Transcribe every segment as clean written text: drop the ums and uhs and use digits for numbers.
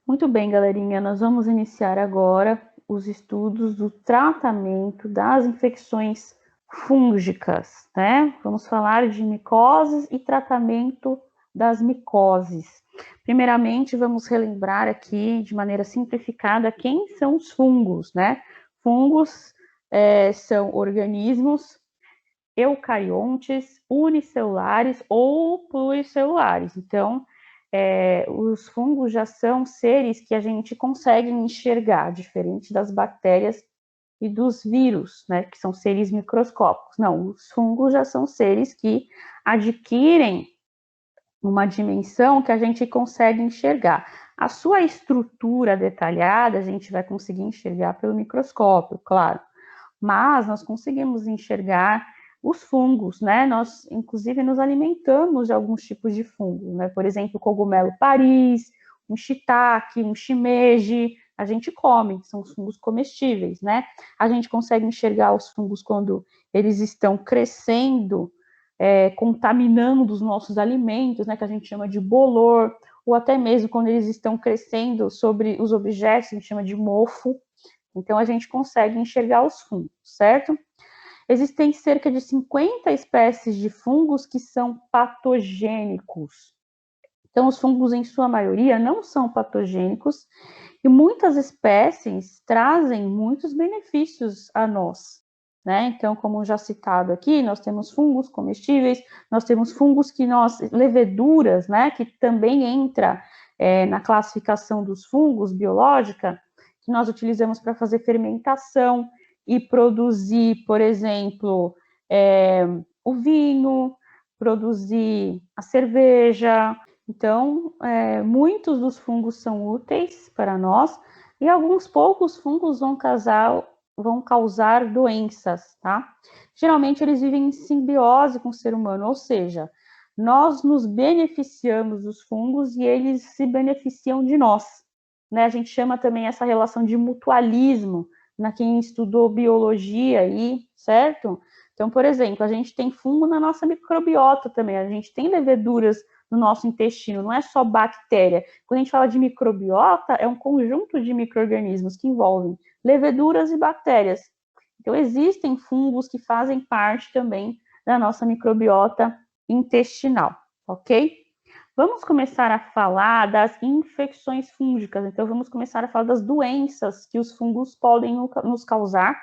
Muito bem, galerinha, nós vamos iniciar agora os estudos do tratamento das infecções fúngicas, né? Vamos falar de micoses e tratamento das micoses. Primeiramente, vamos relembrar aqui, de maneira simplificada, quem são os fungos, né? Fungos são organismos eucariontes, unicelulares ou pluricelulares. Então, os fungos já são seres que a gente consegue enxergar, diferente das bactérias e dos vírus, né, que são seres microscópicos. Não, os fungos já são seres que adquirem uma dimensão que a gente consegue enxergar. A sua estrutura detalhada a gente vai conseguir enxergar pelo microscópio, claro, mas nós conseguimos enxergar os fungos, né? Nós, inclusive, nos alimentamos de alguns tipos de fungo, né? Por exemplo, o cogumelo Paris, um shiitake, um shimeji, a gente come, são os fungos comestíveis, né? A gente consegue enxergar os fungos quando eles estão crescendo, contaminando os nossos alimentos, né? Que a gente chama de bolor, ou até mesmo quando eles estão crescendo sobre os objetos, a gente chama de mofo. Então, a gente consegue enxergar os fungos, certo? Existem cerca de 50 espécies de fungos que são patogênicos. Então, os fungos, em sua maioria, não são patogênicos e muitas espécies trazem muitos benefícios a nós, né? Então, como já citado aqui, nós temos fungos comestíveis, nós temos fungos leveduras, né? Que também entra na classificação dos fungos biológica, que nós utilizamos para fazer fermentação e produzir, por exemplo, o vinho, produzir a cerveja. Então, muitos dos fungos são úteis para nós e alguns poucos fungos vão causar doenças, tá? Geralmente, eles vivem em simbiose com o ser humano, ou seja, nós nos beneficiamos dos fungos e eles se beneficiam de nós, né? A gente chama também essa relação de mutualismo, na quem estudou biologia aí, certo? Então, por exemplo, a gente tem fungo na nossa microbiota também, a gente tem leveduras no nosso intestino, não é só bactéria. Quando a gente fala de microbiota, é um conjunto de micro-organismos que envolvem leveduras e bactérias. Então, existem fungos que fazem parte também da nossa microbiota intestinal, ok? Vamos começar a falar das infecções fúngicas. Então, vamos começar a falar das doenças que os fungos podem nos causar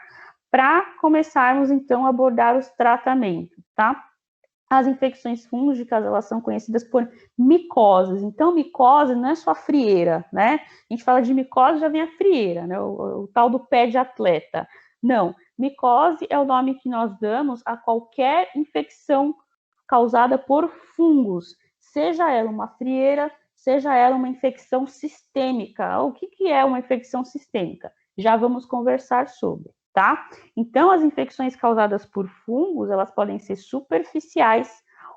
para começarmos, então, a abordar os tratamentos, tá? As infecções fúngicas, elas são conhecidas por micoses. Então, micose não é só a frieira, né? A gente fala de micose, já vem a frieira, né? O tal do pé de atleta. Não, micose é o nome que nós damos a qualquer infecção causada por fungos, seja ela uma frieira, seja ela uma infecção sistêmica. O que é uma infecção sistêmica? Já vamos conversar sobre, tá? Então, as infecções causadas por fungos, elas podem ser superficiais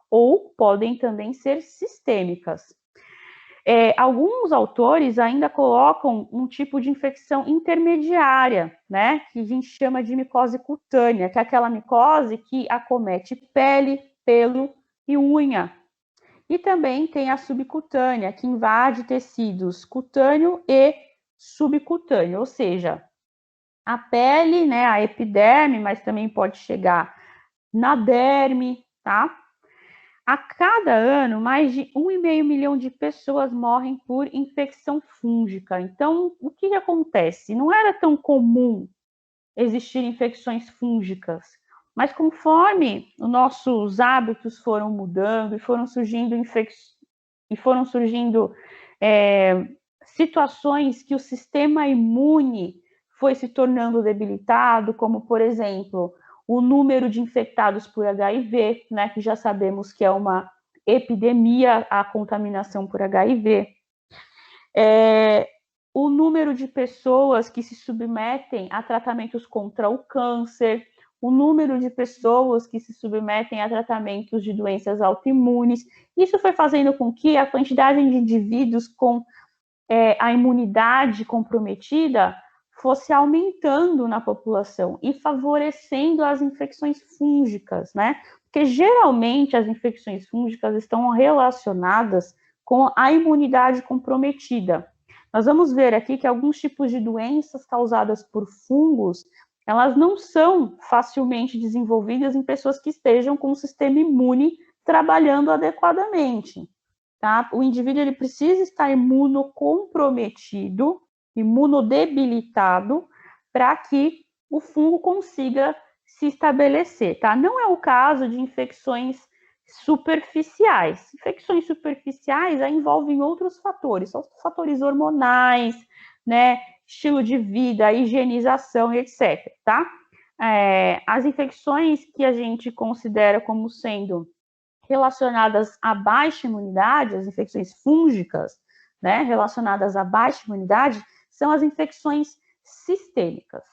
ou podem também ser sistêmicas. Alguns autores ainda colocam um tipo de infecção intermediária, né, que a gente chama de micose cutânea, que é aquela micose que acomete pele, pelo e unha. E também tem a subcutânea, que invade tecidos cutâneo e subcutâneo, ou seja, a pele, né, a epiderme, mas também pode chegar na derme, tá? A cada ano, mais de 1,5 milhão de pessoas morrem por infecção fúngica. Então, o que acontece? Não era tão comum existir infecções fúngicas, mas conforme os nossos hábitos foram mudando e foram surgindo situações que o sistema imune foi se tornando debilitado, como, por exemplo, o número de infectados por HIV, né, que já sabemos que é uma epidemia a contaminação por HIV. O número de pessoas que se submetem a tratamentos contra o câncer, o número de pessoas que se submetem a tratamentos de doenças autoimunes. Isso foi fazendo com que a quantidade de indivíduos com a imunidade comprometida fosse aumentando na população e favorecendo as infecções fúngicas, né? Porque geralmente as infecções fúngicas estão relacionadas com a imunidade comprometida. Nós vamos ver aqui que alguns tipos de doenças causadas por fungos, elas não são facilmente desenvolvidas em pessoas que estejam com o sistema imune trabalhando adequadamente, tá? O indivíduo ele precisa estar imunocomprometido, imunodebilitado, para que o fungo consiga se estabelecer, tá? Não é o caso de infecções superficiais. Infecções superficiais envolvem outros fatores, são fatores hormonais, né? Estilo de vida, higienização, etc, tá? As infecções que a gente considera como sendo relacionadas à baixa imunidade, as infecções fúngicas, né, relacionadas à baixa imunidade, são as infecções sistêmicas.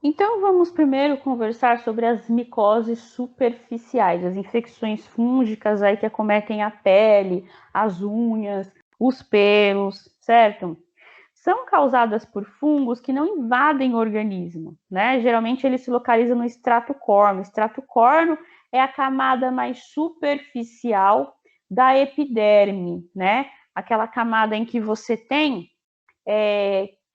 Então, vamos primeiro conversar sobre as micoses superficiais, as infecções fúngicas aí que acometem a pele, as unhas, os pelos, certo? São causadas por fungos que não invadem o organismo, né? Geralmente eles se localizam no estrato córneo. O estrato córneo é a camada mais superficial da epiderme, né? Aquela camada em que você tem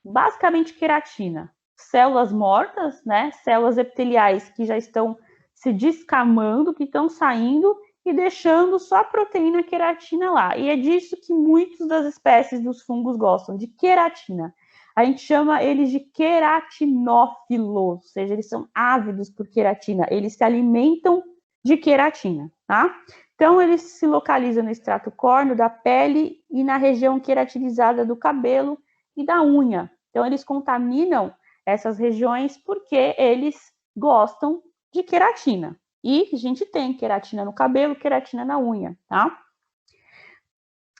basicamente queratina, células mortas, né? Células epiteliais que já estão se descamando, que estão saindo e deixando só a proteína queratina lá. E é disso que muitas das espécies dos fungos gostam, de queratina. A gente chama eles de queratinófilos, ou seja, eles são ávidos por queratina, eles se alimentam de queratina, tá? Então, eles se localizam no extrato córneo da pele e na região queratinizada do cabelo e da unha. Então, eles contaminam essas regiões porque eles gostam de queratina. E a gente tem queratina no cabelo, queratina na unha, tá?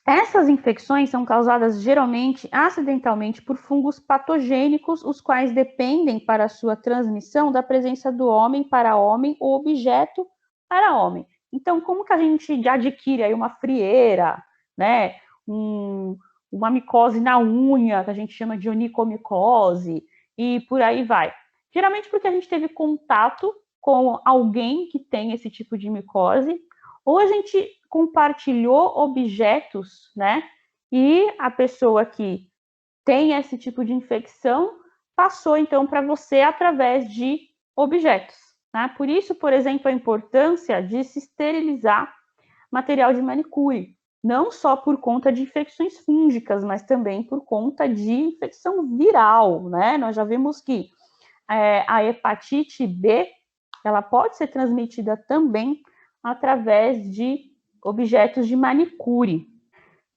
Essas infecções são causadas geralmente acidentalmente por fungos patogênicos, os quais dependem para sua transmissão da presença do homem para homem ou objeto para homem. Então, como que a gente adquire aí uma frieira, né? Uma micose na unha, que a gente chama de onicomicose, e por aí vai. Geralmente porque a gente teve contato com alguém que tem esse tipo de micose, ou a gente compartilhou objetos, né? E a pessoa que tem esse tipo de infecção passou então para você através de objetos. Né? Por isso, por exemplo, a importância de se esterilizar material de manicure, não só por conta de infecções fúngicas, mas também por conta de infecção viral, né? Nós já vimos que a hepatite B, ela pode ser transmitida também através de objetos de manicure.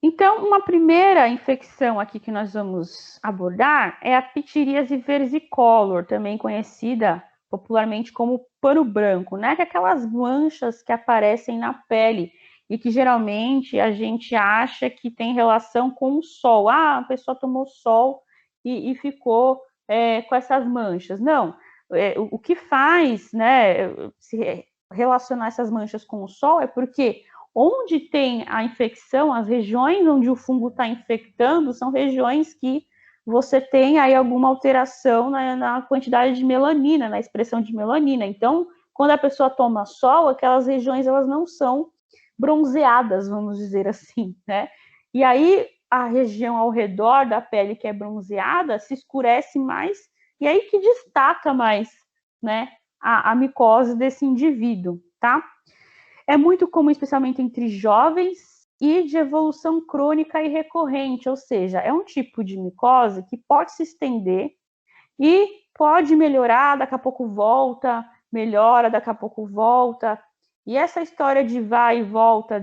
Então, uma primeira infecção aqui que nós vamos abordar é a pitiríase versicolor, também conhecida popularmente como pano branco, né? Que é aquelas manchas que aparecem na pele e que geralmente a gente acha que tem relação com o sol. Ah, a pessoa tomou sol e ficou com essas manchas. Não, o que faz, né, se relacionar essas manchas com o sol é porque onde tem a infecção, as regiões onde o fungo está infectando são regiões que você tem aí alguma alteração na quantidade de melanina, na expressão de melanina. Então, quando a pessoa toma sol, aquelas regiões elas não são bronzeadas, vamos dizer assim, né? E aí a região ao redor da pele que é bronzeada se escurece mais e aí que destaca mais, né, a micose desse indivíduo, tá? É muito comum, especialmente entre jovens e de evolução crônica e recorrente, ou seja, é um tipo de micose que pode se estender e pode melhorar, daqui a pouco volta, melhora, daqui a pouco volta. E essa história de vai e volta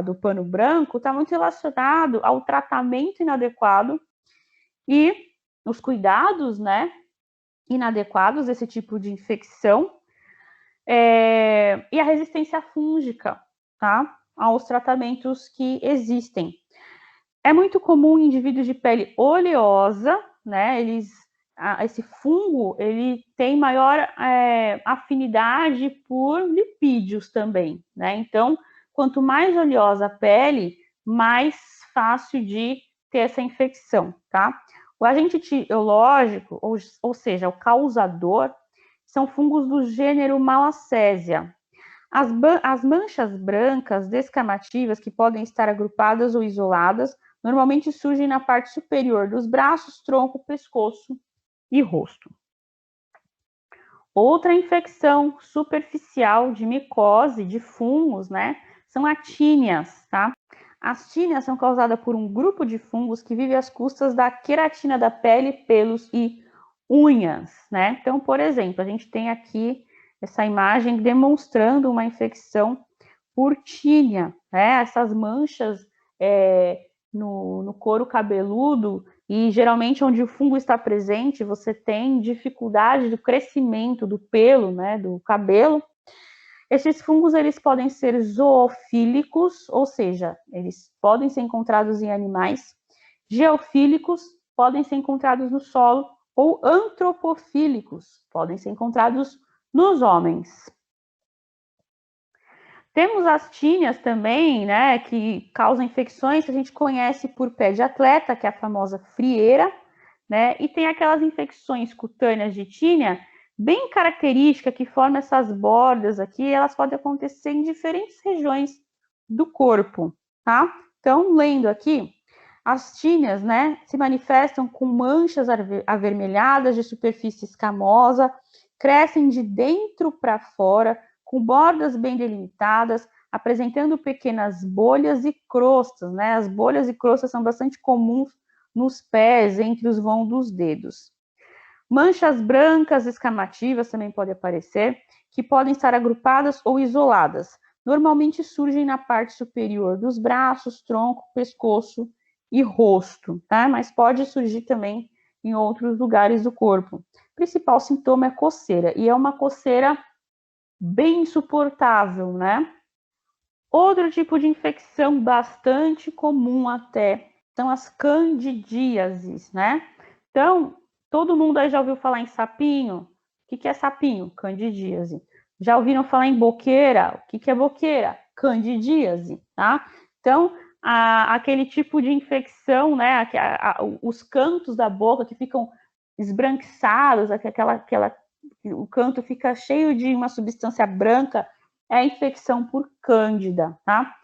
do pano branco está muito relacionado ao tratamento inadequado e os cuidados, né, inadequados desse tipo de infecção e a resistência fúngica, tá? Aos tratamentos que existem. É muito comum em indivíduos de pele oleosa, né? Esse fungo, ele tem maior afinidade por lipídios também, né? Então, quanto mais oleosa a pele, mais fácil de ter essa infecção, tá? O agente etiológico, ou seja, o causador, são fungos do gênero Malacésia. As manchas brancas descamativas, que podem estar agrupadas ou isoladas, Normalmente surgem na parte superior dos braços, tronco, pescoço e rosto. Outra infecção superficial de micose, de fungos, né, são atíneas, tá? As tíneas são causadas por um grupo de fungos que vive às custas da queratina da pele, pelos e unhas, né? Então, por exemplo, a gente tem aqui essa imagem demonstrando uma infecção por tínia, né? Essas manchas no couro cabeludo, e geralmente onde o fungo está presente, você tem dificuldade do crescimento do pelo, né, do cabelo. Esses fungos, eles podem ser zoofílicos, ou seja, eles podem ser encontrados em animais, geofílicos, podem ser encontrados no solo, ou antropofílicos, podem ser encontrados nos homens. Temos as tíneas também, né, que causam infecções que a gente conhece por pé de atleta, que é a famosa frieira, né, e tem aquelas infecções cutâneas de tínia bem característica que formam essas bordas aqui, elas podem acontecer em diferentes regiões do corpo, tá? Então, lendo aqui, as tíneas, né, se manifestam com manchas avermelhadas de superfície escamosa, crescem de dentro para fora, com bordas bem delimitadas, apresentando pequenas bolhas e crostas, né? As bolhas e crostas são bastante comuns nos pés, entre os vãos dos dedos. Manchas brancas escamativas também podem aparecer, que podem estar agrupadas ou isoladas. Normalmente surgem na parte superior dos braços, tronco, pescoço e rosto, tá? Mas pode surgir também em outros lugares do corpo. O principal sintoma é coceira, e é uma coceira bem insuportável, né? Outro tipo de infecção bastante comum até são as candidíases, né? Então, todo mundo aí já ouviu falar em sapinho? O que é sapinho? Candidíase. Já ouviram falar em boqueira? O que é boqueira? Candidíase, tá? Então, aquele tipo de infecção, né? Os cantos da boca que ficam esbranquiçados, o canto fica cheio de uma substância branca, é a infecção por cândida, tá?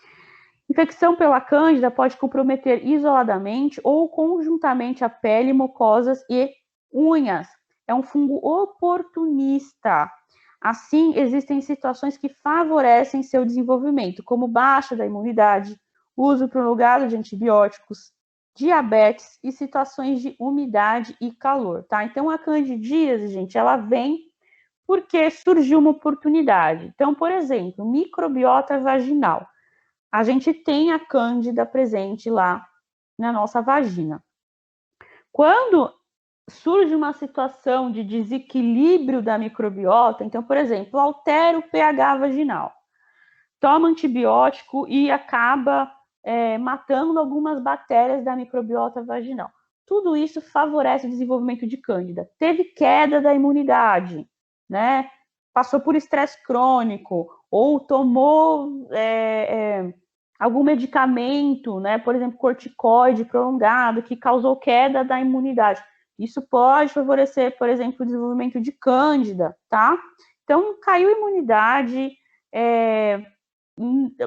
Infecção pela cândida pode comprometer isoladamente ou conjuntamente a pele, mucosas e unhas. É um fungo oportunista. Assim, existem situações que favorecem seu desenvolvimento, como baixa da imunidade, uso prolongado de antibióticos, diabetes e situações de umidade e calor, tá? Então, a candidíase, gente, ela vem porque surgiu uma oportunidade. Então, por exemplo, microbiota vaginal. A gente tem a cândida presente lá na nossa vagina. Quando surge uma situação de desequilíbrio da microbiota, então, por exemplo, altera o pH vaginal, toma antibiótico e acaba matando algumas bactérias da microbiota vaginal. Tudo isso favorece o desenvolvimento de cândida. Teve queda da imunidade, né? Passou por estresse crônico ou tomou algum medicamento, né? Por exemplo, corticoide prolongado que causou queda da imunidade. Isso pode favorecer, por exemplo, o desenvolvimento de cândida, tá? Então, caiu a imunidade,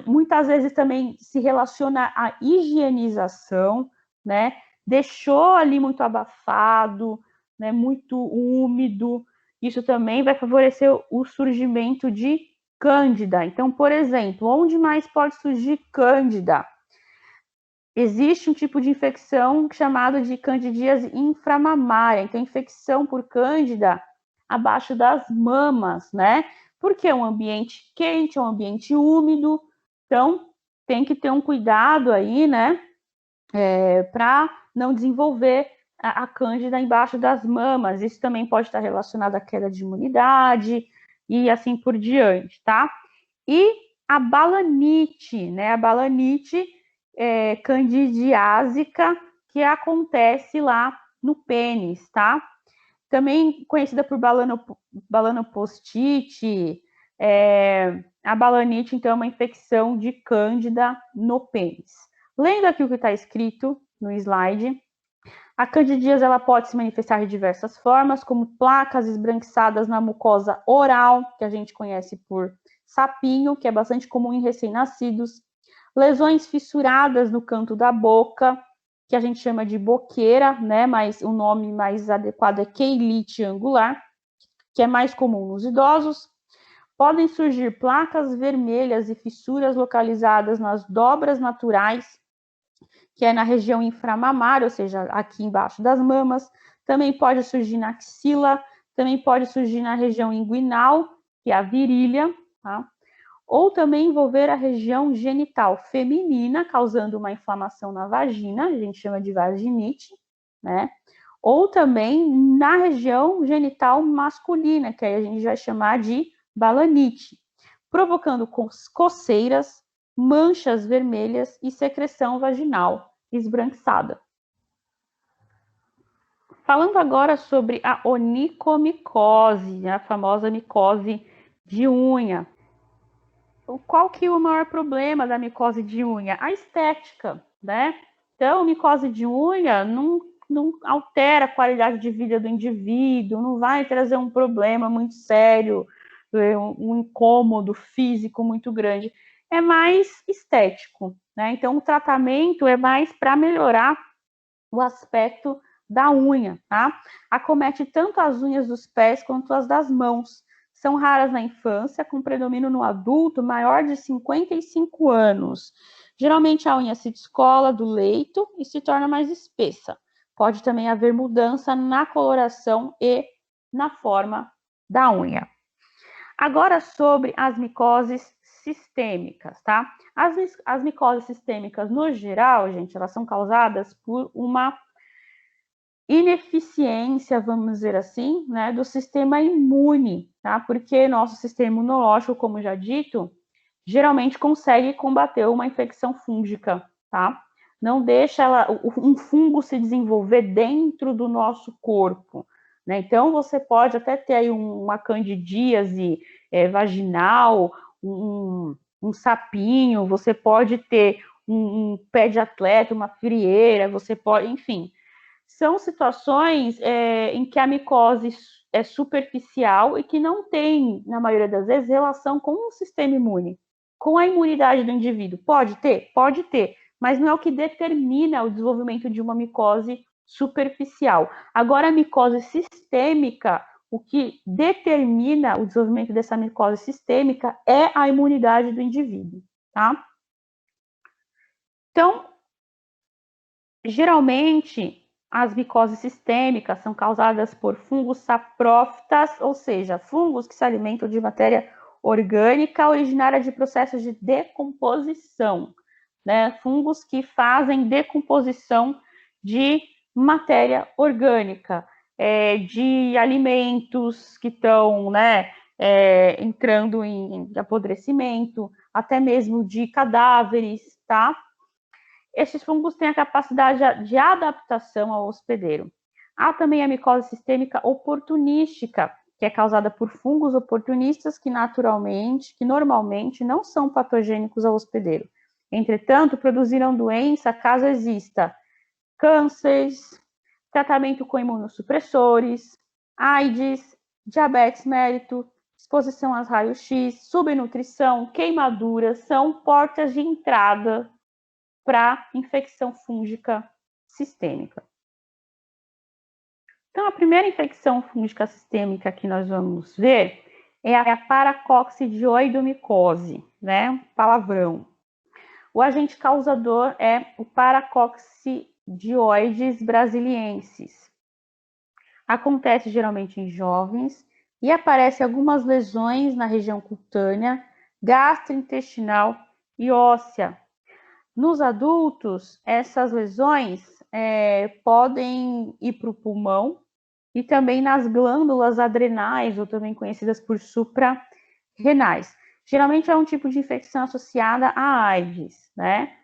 muitas vezes também se relaciona à higienização, né? Deixou ali muito abafado, né? Muito úmido. Isso também vai favorecer o surgimento de cândida. Então, por exemplo, onde mais pode surgir cândida? Existe um tipo de infecção chamado de candidíase inframamária. Então, infecção por cândida abaixo das mamas, né? Porque é um ambiente quente, é um ambiente úmido, então tem que ter um cuidado aí, né? Para não desenvolver a cândida embaixo das mamas. Isso também pode estar relacionado à queda de imunidade e assim por diante, tá? E a balanite, né? A balanite candidiásica que acontece lá no pênis, tá? Também conhecida por balanopostite, a balanite, então, é uma infecção de cândida no pênis. Lendo aqui o que está escrito no slide, a candidíase ela pode se manifestar de diversas formas, como placas esbranquiçadas na mucosa oral, que a gente conhece por sapinho, que é bastante comum em recém-nascidos, lesões fissuradas no canto da boca, que a gente chama de boqueira, né? Mas o nome mais adequado é queilite angular, que é mais comum nos idosos. Podem surgir placas vermelhas e fissuras localizadas nas dobras naturais, que é na região inframamária, ou seja, aqui embaixo das mamas. Também pode surgir na axila, também pode surgir na região inguinal, que é a virilha, tá? Ou também envolver a região genital feminina, causando uma inflamação na vagina, a gente chama de vaginite, né? Ou também na região genital masculina, que aí a gente vai chamar de balanite, provocando coceiras, manchas vermelhas e secreção vaginal esbranquiçada. Falando agora sobre a onicomicose, a famosa micose de unha. Qual que é o maior problema da micose de unha? A estética, né? Então, micose de unha não altera a qualidade de vida do indivíduo, não vai trazer um problema muito sério, um incômodo físico muito grande. É mais estético, né? Então, o tratamento é mais para melhorar o aspecto da unha, tá? Acomete tanto as unhas dos pés quanto as das mãos. São raras na infância, com predomínio no adulto maior de 55 anos. Geralmente a unha se descola do leito e se torna mais espessa. Pode também haver mudança na coloração e na forma da unha. Agora sobre as micoses sistêmicas, tá? As micoses sistêmicas, no geral, gente, elas são causadas por uma ineficiência, vamos dizer assim, né, do sistema imune, tá? Porque nosso sistema imunológico, como já dito, geralmente consegue combater uma infecção fúngica, tá? Não deixa um fungo se desenvolver dentro do nosso corpo, né? Então, você pode até ter aí uma candidíase vaginal, um sapinho, você pode ter um pé de atleta, uma frieira, você pode, enfim, são situações em que a micose é superficial e que não tem, na maioria das vezes, relação com o sistema imune, com a imunidade do indivíduo. Pode ter, mas não é o que determina o desenvolvimento de uma micose superficial. Agora, a micose sistêmica, o que determina o desenvolvimento dessa micose sistêmica é a imunidade do indivíduo, tá? Então, geralmente, as micoses sistêmicas são causadas por fungos saprófitas, ou seja, fungos que se alimentam de matéria orgânica originária de processos de decomposição, né? Fungos que fazem decomposição de matéria orgânica, de alimentos que estão, né, entrando em apodrecimento, até mesmo de cadáveres, tá? Estes fungos têm a capacidade de adaptação ao hospedeiro. Há também a micose sistêmica oportunística, que é causada por fungos oportunistas que normalmente não são patogênicos ao hospedeiro. Entretanto, produzirão doença caso exista cânceres, tratamento com imunossupressores, AIDS, diabetes mellitus, exposição aos raios-x, subnutrição, queimaduras, são portas de entrada para infecção fúngica sistêmica. Então, a primeira infecção fúngica sistêmica que nós vamos ver é a paracoccidioidomicose, né? Palavrão. O agente causador é o Paracoccidioides brasiliensis. Acontece geralmente em jovens e aparece algumas lesões na região cutânea, gastrointestinal e óssea. Nos adultos, essas lesões podem ir para o pulmão e também nas glândulas adrenais, ou também conhecidas por suprarrenais. Geralmente é um tipo de infecção associada à AIDS, né?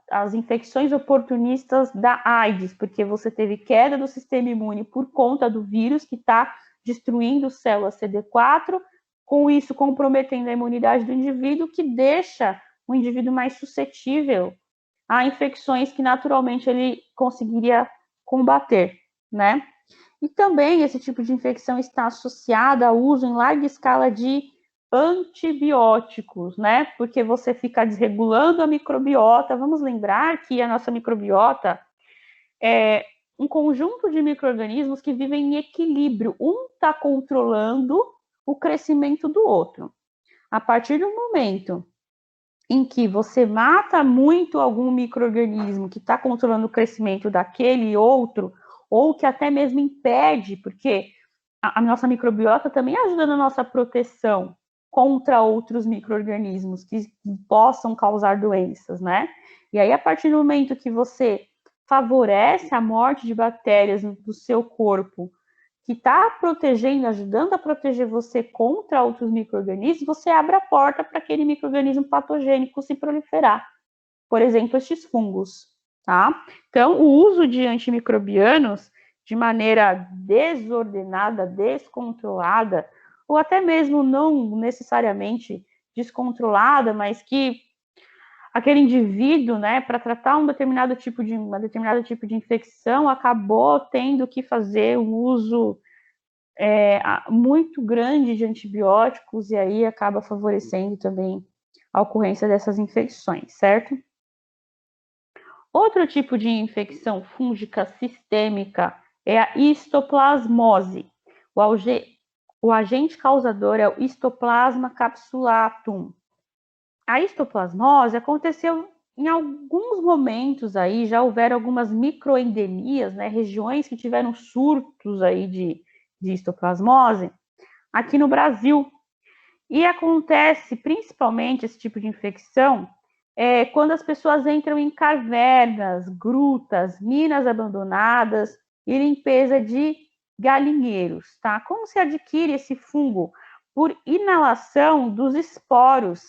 As infecções oportunistas da AIDS, porque você teve queda do sistema imune por conta do vírus que está destruindo células CD4, com isso comprometendo a imunidade do indivíduo, que deixa o indivíduo mais suscetível a infecções que naturalmente ele conseguiria combater, né? E também esse tipo de infecção está associada ao uso em larga escala de antibióticos, né? Porque você fica desregulando a microbiota. Vamos lembrar que a nossa microbiota é um conjunto de micro-organismos que vivem em equilíbrio. Um está controlando o crescimento do outro. A partir do momento em que você mata muito algum micro-organismo que está controlando o crescimento daquele outro, ou que até mesmo impede, porque a nossa microbiota também ajuda na nossa proteção contra outros micro-organismos que possam causar doenças, né? E aí, a partir do momento que você favorece a morte de bactérias do seu corpo, que está protegendo, ajudando a proteger você contra outros micro-organismos, você abre a porta para aquele micro-organismo patogênico se proliferar. Por exemplo, estes fungos, tá? Então, o uso de antimicrobianos de maneira desordenada, descontrolada, ou até mesmo não necessariamente descontrolada, mas que aquele indivíduo, né, para tratar uma determinada tipo de infecção, acabou tendo que fazer um uso muito grande de antibióticos e aí acaba favorecendo também a ocorrência dessas infecções, certo? Outro tipo de infecção fúngica sistêmica é a histoplasmose. O agente causador é o Histoplasma capsulatum. A histoplasmose aconteceu em alguns momentos aí, já houveram algumas microendemias, né, regiões que tiveram surtos aí de histoplasmose aqui no Brasil. E acontece principalmente esse tipo de infecção quando as pessoas entram em cavernas, grutas, minas abandonadas e limpeza de galinheiros, tá? Como se adquire esse fungo? Por inalação dos esporos,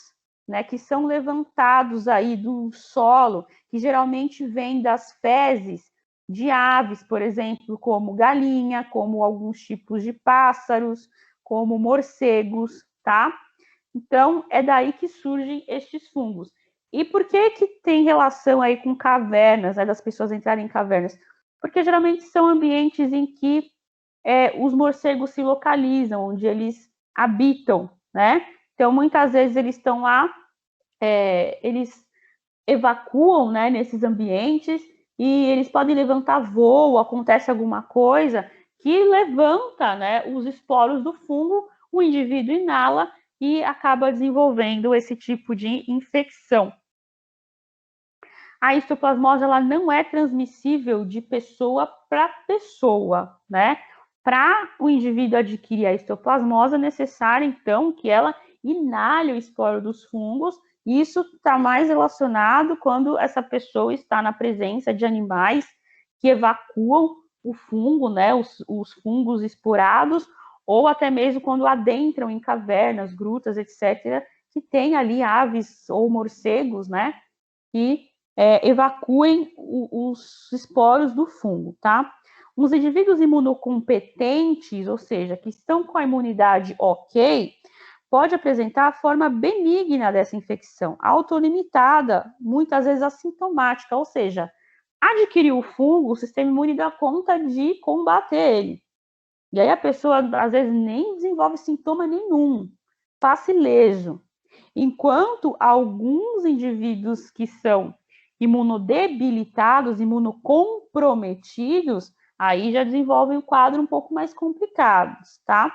né, que são levantados aí do solo, que geralmente vêm das fezes de aves, por exemplo, como galinha, como alguns tipos de pássaros, como morcegos, tá? Então, é daí que surgem estes fungos. E por que tem relação aí com cavernas, né, das pessoas entrarem em cavernas? Porque geralmente são ambientes em que os morcegos se localizam, onde eles habitam, né? Então, muitas vezes eles estão lá, eles evacuam, né, nesses ambientes e eles podem levantar voo, acontece alguma coisa que levanta, né, os esporos do fungo, o indivíduo inala e acaba desenvolvendo esse tipo de infecção. A histoplasmose ela não é transmissível de pessoa para pessoa, né? Para o indivíduo adquirir a histoplasmose, é necessário, então, que ela inale o esporo dos fungos. E isso está mais relacionado quando essa pessoa está na presença de animais que evacuam o fungo, né? Os fungos esporados, ou até mesmo quando adentram em cavernas, grutas, etc., que tem ali aves ou morcegos, né? Que evacuem os esporos do fungo, tá? Os indivíduos imunocompetentes, ou seja, que estão com a imunidade ok, pode apresentar a forma benigna dessa infecção, autolimitada, muitas vezes assintomática, ou seja, adquiriu o fungo, o sistema imune dá conta de combater ele. E aí a pessoa, às vezes, nem desenvolve sintoma nenhum, passa ileso. Enquanto alguns indivíduos que são imunodebilitados, imunocomprometidos, aí já desenvolvem um quadro um pouco mais complicado, tá?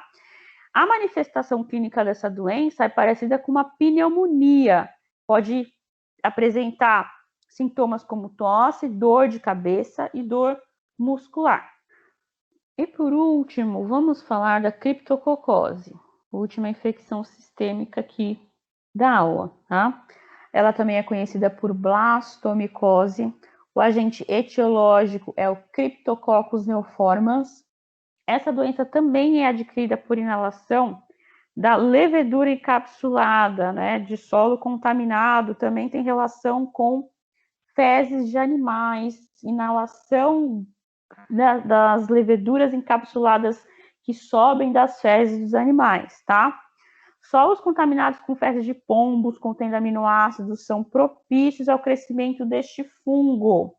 A manifestação clínica dessa doença é parecida com uma pneumonia. Pode apresentar sintomas como tosse, dor de cabeça e dor muscular. E por último, vamos falar da criptococose, última infecção sistêmica aqui da aula, tá? Ela também é conhecida por blastomicose. O agente etiológico é o Cryptococcus neoformans. Essa doença também é adquirida por inalação da levedura encapsulada, né, de solo contaminado, também tem relação com fezes de animais, inalação das leveduras encapsuladas que sobem das fezes dos animais, tá? Solos contaminados com fezes de pombos contendo aminoácidos são propícios ao crescimento deste fungo.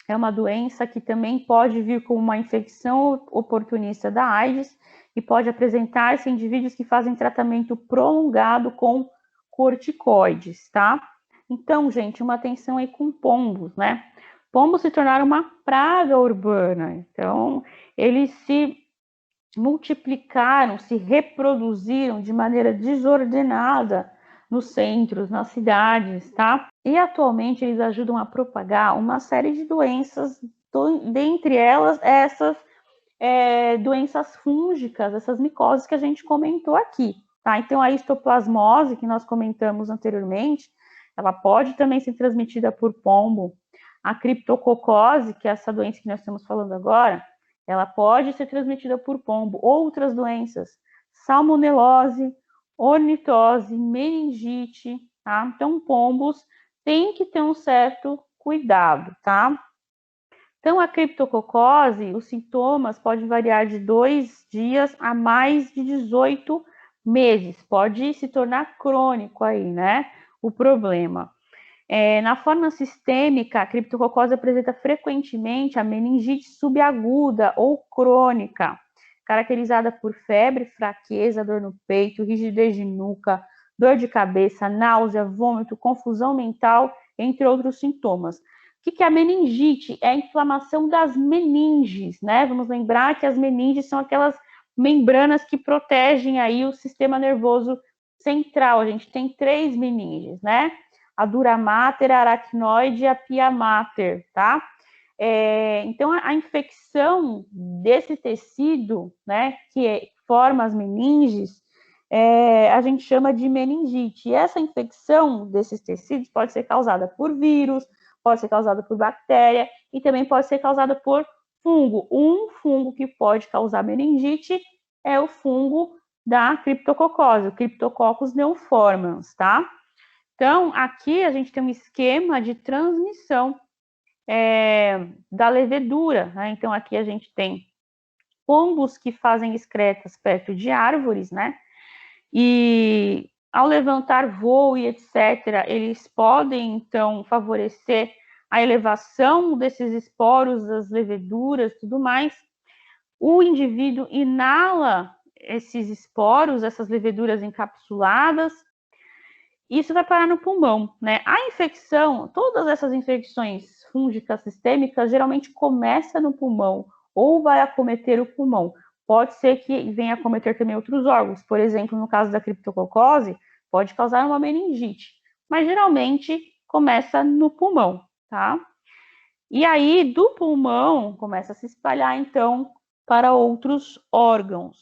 É uma doença que também pode vir como uma infecção oportunista da AIDS e pode apresentar-se em indivíduos que fazem tratamento prolongado com corticoides, tá? Então, gente, uma atenção aí com pombos, né? Pombos se tornaram uma praga urbana, então eles se multiplicaram, se reproduziram de maneira desordenada nos centros, nas cidades, tá? E atualmente eles ajudam a propagar uma série de doenças, dentre elas essas doenças fúngicas, essas micoses que a gente comentou aqui, tá? Então a histoplasmose, que nós comentamos anteriormente, ela pode também ser transmitida por pombo. A criptococose, que é essa doença que nós estamos falando agora, ela pode ser transmitida por pombo. Outras doenças, salmonelose, ornitose, meningite, tá? Então, pombos têm que ter um certo cuidado, tá? Então, a criptococose, os sintomas podem variar de 2 dias a mais de 18 meses. Pode se tornar crônico aí, né? O problema. Na forma sistêmica, a criptococose apresenta frequentemente a meningite subaguda ou crônica, caracterizada por febre, fraqueza, dor no peito, rigidez de nuca, dor de cabeça, náusea, vômito, confusão mental, entre outros sintomas. O que é a meningite? É a inflamação das meninges, né? Vamos lembrar que as meninges são aquelas membranas que protegem aí o sistema nervoso central. A gente tem 3 meninges, né? A dura mater, a aracnoide e a pia mater, tá? Então, a infecção desse tecido, né, que forma as meninges, a gente chama de meningite. E essa infecção desses tecidos pode ser causada por vírus, pode ser causada por bactéria e também pode ser causada por fungo. Um fungo que pode causar meningite é o fungo da criptococose, o Cryptococcus neoformans, tá? Então, aqui a gente tem um esquema de transmissão da levedura, né? Então, aqui a gente tem pombos que fazem excretas perto de árvores, né? E ao levantar voo e etc., eles podem, então, favorecer a elevação desses esporos, das leveduras, tudo mais. O indivíduo inala esses esporos, essas leveduras encapsuladas, isso vai parar no pulmão, né? A infecção, todas essas infecções fúngicas sistêmicas geralmente começa no pulmão ou vai acometer o pulmão. Pode ser que venha acometer também outros órgãos, por exemplo, no caso da criptococose, pode causar uma meningite, mas geralmente começa no pulmão, tá? E aí do pulmão começa a se espalhar então para outros órgãos.